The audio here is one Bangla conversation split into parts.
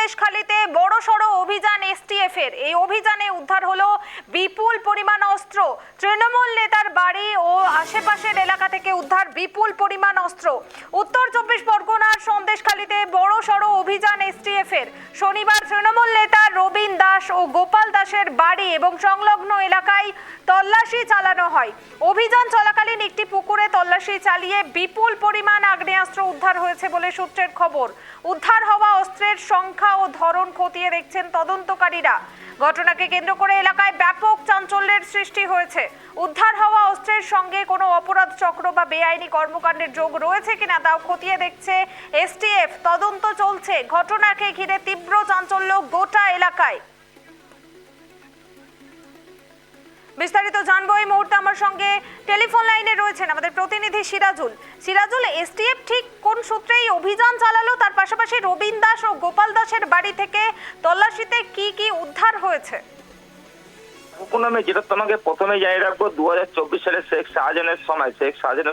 সন্দেশখালীতে বড়সড় অভিযান এসটিএফ এর। এই অভিযানে উদ্ধার হলো বিপুল পরিমাণ অস্ত্র। তৃণমূল নেতার বাড়ি ও আশেপাশের এলাকা থেকে উদ্ধার বিপুল পরিমাণ অস্ত্র। উত্তর 24 পরগনার সন্দেশখালীতে বড়সড় অভিযান এসটিএফ এর। শনিবার তৃণমূল নেতা রবীন দাস ও গোপাল দাসের বাড়ি এবং সংলগ্ন এলাকায় তল্লাশি চালানো হয়। অভিযান চলাকালীন একটি পুকুরে তল্লাশি চালিয়ে বিপুল পরিমাণ আগ্নেয়াস্ত্র উদ্ধার হয়েছে বলে সূত্রের খবর। উদ্ধার হওয়া অস্ত্রের সংখ্যা ও ধরন খতিয়ে দেখছেন তদন্তকারীরা। ঘটনাকে কেন্দ্র করে এলাকায় ব্যাপক চাঞ্চল্যের সৃষ্টি হয়েছে। উদ্ধার হওয়া অস্ত্রের সঙ্গে কোনো অপরাধ চক্র বা বেআইনি কর্মকাণ্ডের যোগ রয়েছে কিনা তাও খতিয়ে দেখছে এসটিএফ। তদন্ত চলছে। ঘটনাকে ঘিরে তীব্র চাঞ্চল্য গোটা এলাকায়। বিস্তারিত জানবো এই মুহূর্তে আমার সঙ্গে টেলিফোন লাইনে রয়েছেন আমাদের প্রতিনিধি সিরাজুল। সিরাজুল, এসটিএফ ঠিক কোন সূত্রে এই অভিযান চালালো, তার পাশাপাশি রবীন দাস ও গোপাল দাসের বাড়ি থেকে তল্লাশিতে কি কি উদ্ধার হয়েছে? আমি যেটা তোমাকে প্রথমে জানিয়ে রাখবো, 2024 সালে শেখ শাহজাহানের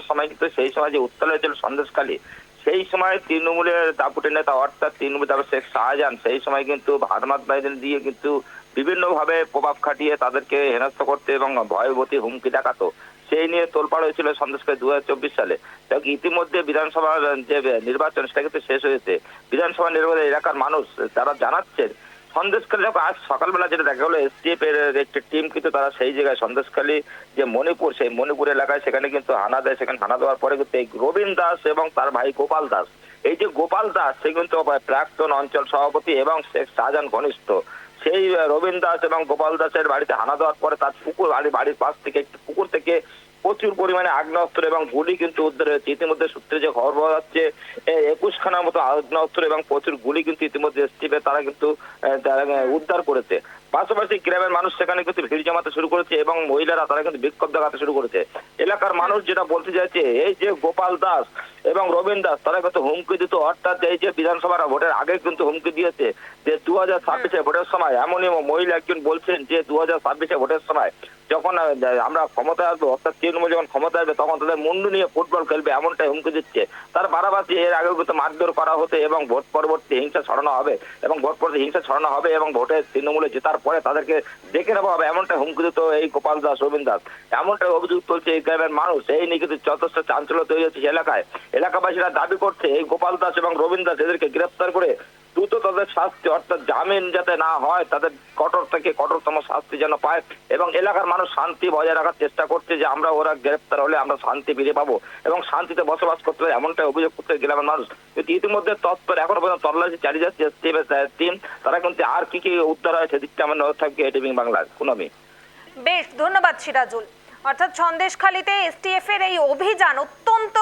সময় কিন্তু সেই সময় যে উত্তাল হয়েছিল সন্দেশখালী, সেই সময় তৃণমূলের দাপুটে নেতা অর্থাৎ তৃণমূল তারপর শেখ শাহজাহান সেই সময় কিন্তু ভারমাত বাহিনী দিয়ে কিন্তু বিভিন্ন ভাবে প্রভাব খাটিয়ে তাদেরকে হেনস্থ করতে এবং ভয়ভীতি হুমকি দেখাতো। সেই নিয়ে তোলপাড় হয়েছিল সন্দেশখালী 2024 সালে। ইতিমধ্যে বিধানসভার যে নির্বাচন সেটা কিন্তু শেষ হয়েছে। বিধানসভা নির্বাচনে এলাকার মানুষ তারা জানাচ্ছেন সন্দেশখালী আজ সকালবেলা যেটা দেখা গেলো, এসটিএফ এর একটি টিম কিন্তু তারা সেই জায়গায় সন্দেশখালী যে মণিপুর, সেই মণিপুর এলাকায় সেখানে কিন্তু হানা দেয়। সেখানে হানা দেওয়ার পরে কিন্তু এই রবীন দাস এবং তার ভাই গোপাল দাস, এই যে গোপাল দাস সে কিন্তু প্রাক্তন অঞ্চল সভাপতি এবং শেখ শাহজাহান ঘনিষ্ঠ। সেই রবীন দাস এবং গোপাল দাসের বাড়িতে হানা দেওয়ার পরে তার পুকুর বাড়ির পাশ থেকে একটি পুকুর থেকে প্রচুর পরিমাণে আগ্নেয়াস্ত্র এবং গুলি কিন্তু উদ্ধার হয়েছে। ইতিমধ্যে সূত্রে যে খবর পাওয়া যাচ্ছে 21 খানার মতো আগ্নেয়াস্ত্র এবং প্রচুর গুলি কিন্তু ইতিমধ্যে এসটিএফ তারা কিন্তু উদ্ধার করেছে। পাশাপাশি গ্রামের মানুষ সেখানে কিন্তু ভিড় জমাতে শুরু করেছে এবং মহিলারা তারা কিন্তু বিক্ষোভ দেখাতে শুরু করেছে। এলাকার মানুষ যেটা বলতে চাইছে, এই যে গোপাল দাস এবং রবীন দাস তারা কিন্তু হুমকি দিত, অর্থাৎ এই যে বিধানসভার ভোটের আগে কিন্তু হুমকি দিয়েছে যে 2026 ভোটের সময়, এমনই মহিলা একজন বলছেন যে 2026 ভোটের সময় যখন আমরা ক্ষমতায় আসবো, অর্থাৎ তৃণমূল যখন ক্ষমতায় আসবে তখন তাদের মুন্ডু নিয়ে ফুটবল খেলবে, এমনটাই হুমকি দিচ্ছে। তার বারাবাসী এর আগেও কিন্তু মারধর করা হতে এবং ভোট পরবর্তী হিংসা ছড়ানো হবে এবং ভোটে তৃণমূলে জেতার পরে তাদেরকে দেখে নেওয়া হবে, এমনটা হুমকি দিত এই গোপাল দাস রবীন দাস। এমনটা অভিযোগ তুলছে এই গ্রামের মানুষ। এই নিয়ে কিন্তু যথেষ্ট চাঞ্চল্য তৈরি হচ্ছে এলাকায়। এলাকাবাসীরা দাবি করছে এই গোপাল দাস এবং রবীন দাস এদেরকে গ্রেপ্তার করে দ্রুত তাদের শাস্তি, অর্থাৎ জামিন যাতে না হয়, তাদের কঠোর থেকে কঠোরতম শাস্তি যেন পায় এবং এলাকার মানুষ শান্তি বজায় রাখার চেষ্টা করছে যে আমরা ওরা গ্রেপ্তার হলে আমরা শান্তি ফিরে পাবো এবং শান্তিতে বসবাস করতে হবে, এমনটাই অভিযোগ করতে গ্রামের মানুষ। কিন্তু ইতিমধ্যে তৎপর এখনো পর্যন্ত তল্লাশি চালিয়ে যাচ্ছে এসটিএফ টিম। তারা কিন্তু আর কি কি উদ্ধার হয় সেদিকটা আমার নজর থাকবে এটিভি বাংলার। পুনমি, বেশ, ধন্যবাদ সিরাজুল। অর্থাৎ সন্দেশখালীতে এসটিএফ এর এই অভিযান অত্যন্ত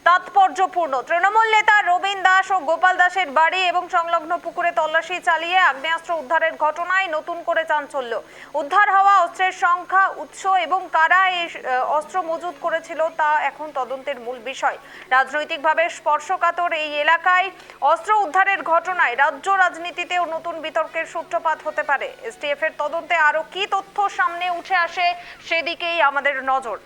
তাৎপর্যপূর্ণ। তৃণমূল নেতা রবীন দাস ও গোপাল দাসের বাড়ি এবং সংলগ্ন পুকুরে তল্লাশি চালিয়ে আগ্নেয়াস্ত্র উদ্ধারের ঘটনায় নতুন করে চাঞ্চল্য। উদ্ধার হওয়া অস্ত্রের সংখ্যা, উৎস এবং কারা এই অস্ত্র মজুত করেছিল তা এখন তদন্তের মূল বিষয়। রাজনৈতিকভাবে স্পর্শকাতর এই এলাকায় অস্ত্র উদ্ধারের ঘটনায় রাজ্য রাজনীতিতেও নতুন বিতর্কের সূত্রপাত হতে পারে। এসটিএফ এর তদন্তে আরো কি তথ্য সামনে উঠে আসে সেদিকেই আমাদের নজর।